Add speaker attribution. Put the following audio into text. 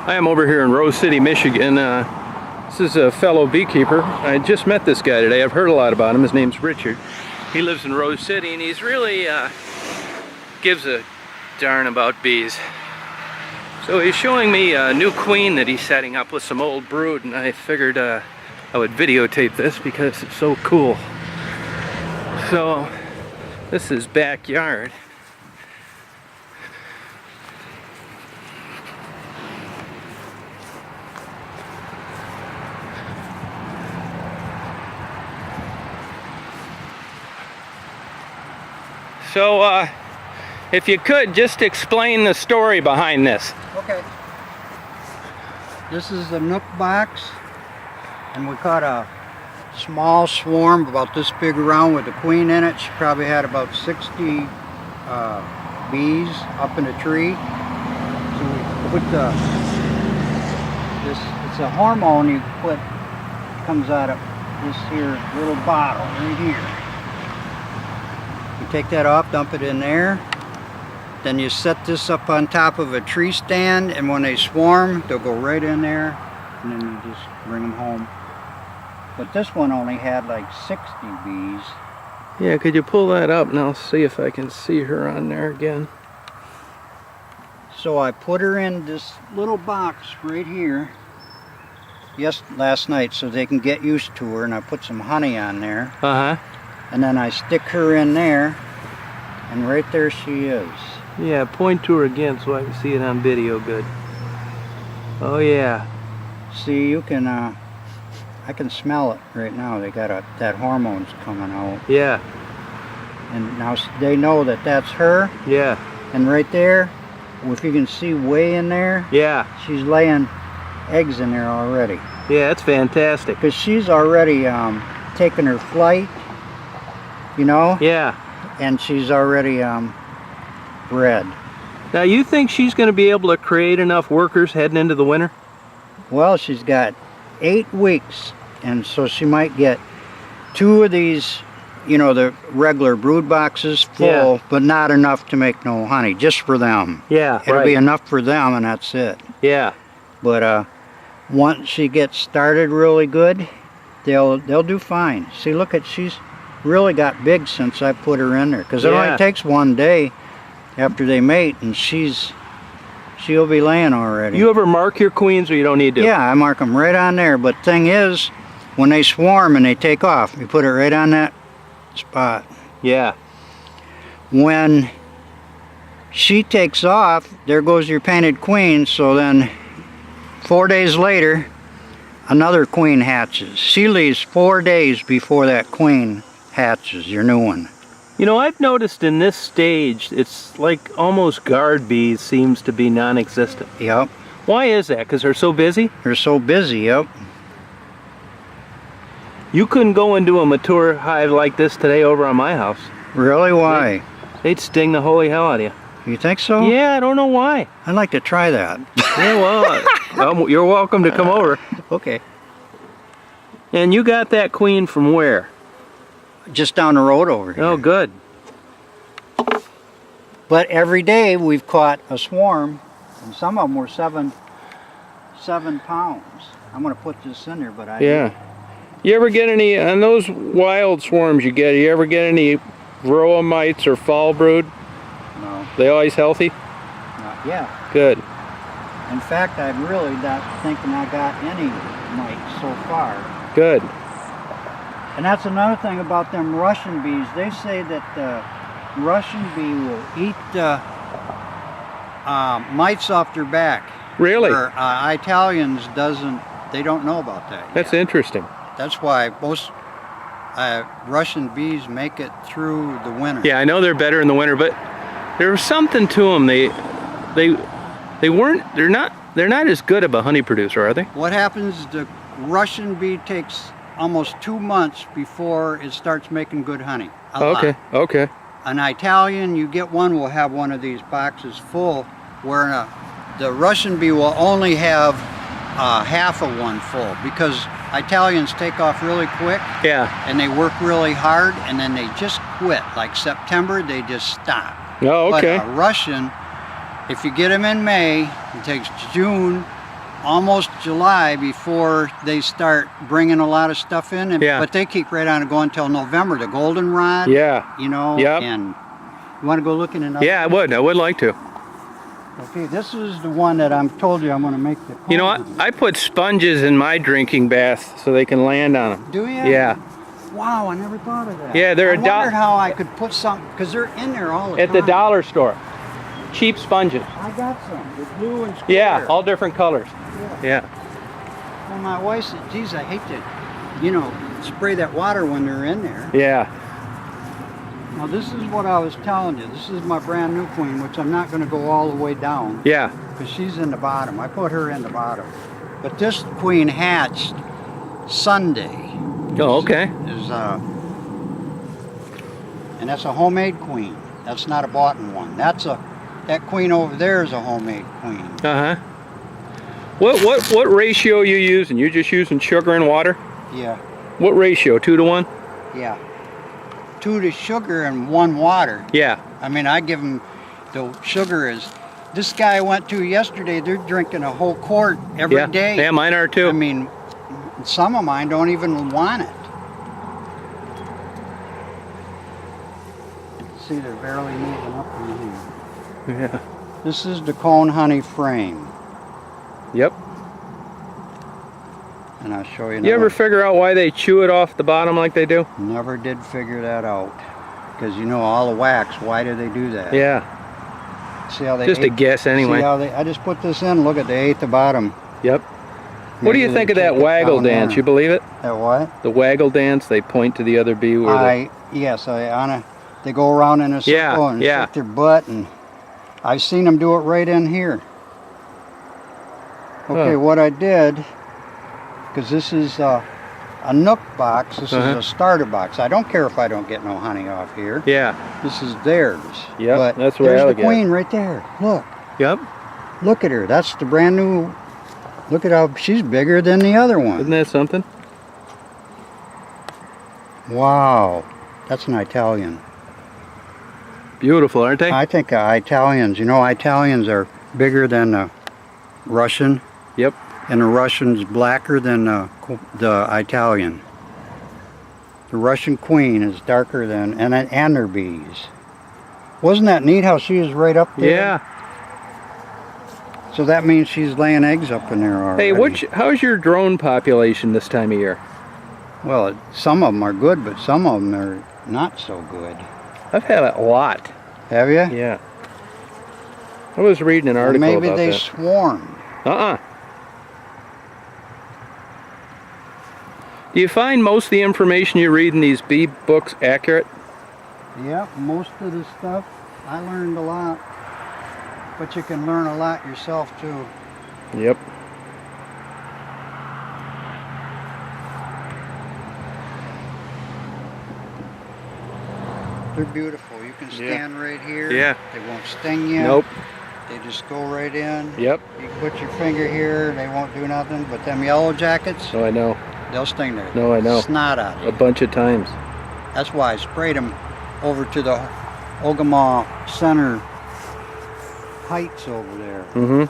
Speaker 1: I am over here in Rose City, Michigan. This is a fellow beekeeper. I just met this guy today. I've heard a lot about him. His name's Richard. He lives in Rose City, and he's really gives a darn about bees. So he's showing me a new queen that he's setting up with some old brood, and I figured I would videotape this because it's so cool. So this is his backyard. So if you could just explain the story behind this.
Speaker 2: Okay. This is a nook box, and we caught a small swarm about this big around with a queen in it. She probably had about 60 bees up in a tree. So we put it's a hormone you put, comes out of this here little bottle right here. You take that off, dump it in there. Then you set this up on top of a tree stand, and when they swarm, they'll go right in there, and then you just bring them home. But this one only had like 60 bees.
Speaker 1: Yeah, could you pull that up and I'll see if I can see her on there again.
Speaker 2: So I put her in this little box right here last night so they can get used to her, and I put some honey on there. And then I stick her in there, and right there she is.
Speaker 1: Yeah, point to her again so I can see it on video good. Oh yeah.
Speaker 2: See, you can, I can smell it right now. They got that hormone's coming out.
Speaker 1: Yeah.
Speaker 2: And now they know that that's her.
Speaker 1: Yeah.
Speaker 2: And right there, if you can see way in there.
Speaker 1: Yeah.
Speaker 2: She's laying eggs in there already.
Speaker 1: Yeah, that's fantastic.
Speaker 2: Because she's already taken her flight, you know?
Speaker 1: Yeah.
Speaker 2: And she's already bred.
Speaker 1: Now, you think she's going to be able to create enough workers heading into the winter?
Speaker 2: Well, she's got 8 weeks, and so she might get 2 of these, you know, the regular brood boxes full, yeah, but not enough to make no honey, just for them.
Speaker 1: Yeah,
Speaker 2: it'll be enough for them, and that's it.
Speaker 1: Yeah.
Speaker 2: But once she gets started really good, they'll do fine. See, look at, she's really got big since I put her in there, because it only takes 1 day after they mate, and she'll be laying already.
Speaker 1: You ever mark your queens, or you don't need to?
Speaker 2: Yeah, I mark them right on there. But thing is, when they swarm and they take off, you put it right on that spot.
Speaker 1: Yeah.
Speaker 2: When she takes off, there goes your painted queen. So then 4 days later, another queen hatches. She leaves 4 days before that queen hatches, your new one.
Speaker 1: You know, I've noticed in this stage, it's like almost guard bees seems to be non-existent.
Speaker 2: Yep.
Speaker 1: Why is that? Because they're so busy?
Speaker 2: They're so busy, yep.
Speaker 1: You couldn't go into a mature hive like this today over on my house.
Speaker 2: Really? Why?
Speaker 1: They'd sting the holy hell out of you.
Speaker 2: You think so?
Speaker 1: Yeah, I don't know why.
Speaker 2: I'd like to try that.
Speaker 1: Yeah, well, you're welcome to come over.
Speaker 2: Okay.
Speaker 1: And you got that queen from where?
Speaker 2: Just down the road over here.
Speaker 1: Oh, good.
Speaker 2: But every day we've caught a swarm, and some of them were 7 pounds. I'm going to put this in there, but I...
Speaker 1: Yeah. You ever get any, on those wild swarms you get, you ever get any varroa mites or fall brood?
Speaker 2: No.
Speaker 1: They always healthy?
Speaker 2: Not yet.
Speaker 1: Good.
Speaker 2: In fact, I'm really not thinking I got any mites so far.
Speaker 1: Good.
Speaker 2: And that's another thing about them Russian bees. They say that the Russian bee will eat mites off their back.
Speaker 1: Really?
Speaker 2: Where, Italians they don't know about that.
Speaker 1: That's interesting.
Speaker 2: That's why most Russian bees make it through the winter.
Speaker 1: Yeah, I know they're better in the winter, but there was something to them. They're not as good of a honey producer, are they?
Speaker 2: What happens? The Russian bee takes almost 2 months before it starts making good honey.
Speaker 1: Okay. Okay.
Speaker 2: An Italian, you get one, will have one of these boxes full, where the Russian bee will only have half of one full, because Italians take off really quick. Yeah. And they work really hard, and then they just quit. Like September, they just stop.
Speaker 1: Oh, okay.
Speaker 2: But a Russian, if you get them in May, it takes June almost July before they start bringing a lot of stuff in.
Speaker 1: Yeah.
Speaker 2: But they keep right on going until November. The goldenrod.
Speaker 1: Yeah.
Speaker 2: You know.
Speaker 1: Yep.
Speaker 2: And you want to go looking in?
Speaker 1: Yeah, I would like to.
Speaker 2: Okay, this is the one that I'm told you I'm going to make the.
Speaker 1: You know what? I put sponges in my drinking bath so they can land on them.
Speaker 2: Do you?
Speaker 1: Yeah.
Speaker 2: Wow, I never thought of that.
Speaker 1: Yeah, they're
Speaker 2: I wondered how I could put some, because they're in there all the time.
Speaker 1: at the dollar store. Cheap sponges.
Speaker 2: I got some. They're blue and square.
Speaker 1: Yeah, all different colors. Yeah.
Speaker 2: Well, my wife said, geez, I hate to, you know, spray that water when they're in there.
Speaker 1: Yeah.
Speaker 2: Now, this is what I was telling you. This is my brand new queen, which I'm not going to go all the way down.
Speaker 1: Yeah.
Speaker 2: Because she's in the bottom. I put her in the bottom. But this queen hatched Sunday.
Speaker 1: Oh, okay.
Speaker 2: And that's a homemade queen. That's not a bought one. That queen over there is a homemade queen.
Speaker 1: Uh-huh. What ratio are you using? You just using sugar and water?
Speaker 2: Yeah.
Speaker 1: What ratio? 2 to 1?
Speaker 2: Yeah. 2 to sugar and 1 water.
Speaker 1: Yeah.
Speaker 2: I mean, I give them, the sugar is, this guy I went to yesterday, they're drinking a whole quart every day.
Speaker 1: Yeah, mine are too.
Speaker 2: I mean, some of mine don't even want it. See, they're barely moving up in here.
Speaker 1: Yeah.
Speaker 2: This is the cone honey frame.
Speaker 1: Yep.
Speaker 2: And I'll show you.
Speaker 1: You ever figure out why they chew it off the bottom like they do?
Speaker 2: Never did figure that out. Because you know, all the wax, why do they do that?
Speaker 1: Yeah.
Speaker 2: See how they
Speaker 1: Just a guess anyway.
Speaker 2: See how I just put this in, look at they ate the bottom.
Speaker 1: Yep. What do you think of that waggle dance? You believe it?
Speaker 2: That what?
Speaker 1: The waggle dance, they point to the other bee where
Speaker 2: they go around in a circle and shake their butt, and I've seen them do it right in here. Okay, what I did, because this is a nook box, this is a starter box. I don't care if I don't get no honey off here.
Speaker 1: Yeah.
Speaker 2: This is theirs.
Speaker 1: Yeah,
Speaker 2: but
Speaker 1: that's where
Speaker 2: there's
Speaker 1: I
Speaker 2: the queen right there. Look.
Speaker 1: Yep.
Speaker 2: Look at her. That's the brand new. Look at how she's bigger than the other one.
Speaker 1: Isn't that something?
Speaker 2: Wow. That's an Italian.
Speaker 1: Beautiful, aren't they?
Speaker 2: I think Italians, you know, Italians are bigger than the Russian.
Speaker 1: Yep.
Speaker 2: And the Russian's blacker than the Italian. The Russian queen is darker than, and their bees. Wasn't that neat how she is right up there?
Speaker 1: Yeah.
Speaker 2: So that means she's laying eggs up in there already.
Speaker 1: Hey, how's your drone population this time of year?
Speaker 2: Well, some of them are good, but some of them are not so good.
Speaker 1: I've had a lot.
Speaker 2: Have you?
Speaker 1: Yeah. I was reading an article
Speaker 2: maybe
Speaker 1: about that.
Speaker 2: they swarmed.
Speaker 1: Do you find most of the information you read in these bee books accurate?
Speaker 2: Yeah, most of the stuff. I learned a lot. But you can learn a lot yourself too.
Speaker 1: Yep.
Speaker 2: They're beautiful. You can stand right here.
Speaker 1: Yeah.
Speaker 2: They won't sting you.
Speaker 1: Nope.
Speaker 2: They just go right in.
Speaker 1: Yep.
Speaker 2: You put your finger here, they won't do nothing. But them yellow jackets,
Speaker 1: Oh, I know.
Speaker 2: they'll sting their
Speaker 1: No, I know.
Speaker 2: snot out of you.
Speaker 1: A bunch of times.
Speaker 2: That's why I sprayed them over to the Ogama Center Heights over there.
Speaker 1: Mm-hmm.